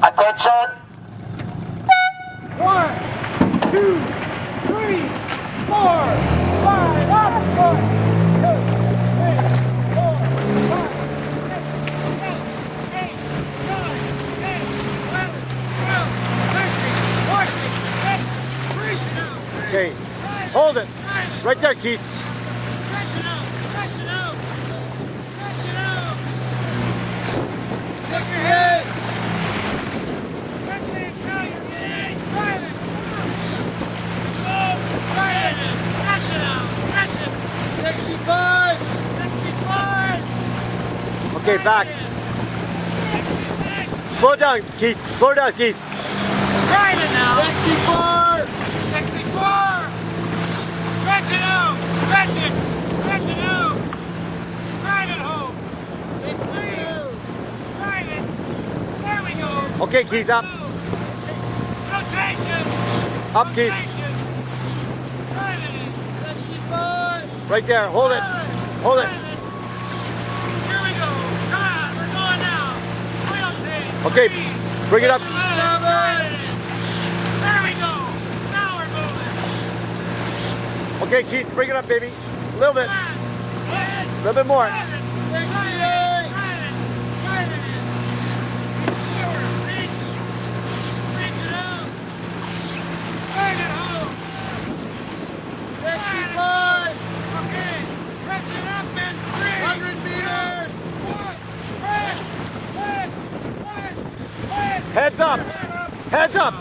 Attention. 1, 2, 3, 4, 5, up! 1, 2, 3, 4, 5, 6, 7, 8, 9, 10, 11, 12, 13, 14, 15, 16, Okay, hold it. Right there, Keith. stretch it out, stretch it out, stretch it out. Look your head. Stretch it and show your head. Drive it. Go, drive it. Stretch it out, stretch it. 65. 65. Okay, back. 66. Slow down, Keith. Slow down, Keith. Drive it now. 64. 64. Stretch it out. Stretch it. Stretch it out. Drive it home. 62. Drive it. There we go. Okay, Keith, up. Rotation. Up, Keith. Rotation. Drive it in. 65. Right there. Hold it. Hold it. Here we go. Come on. We're going now. Royalty. Okay, bring it up. 67. There we go. Now we're moving. Okay, Keith, bring it up, baby. A little bit. A little bit more. 68. Reach it out. Bring it home. 65. Okay. Press it up and 100 meters. Push. Heads up. Heads up.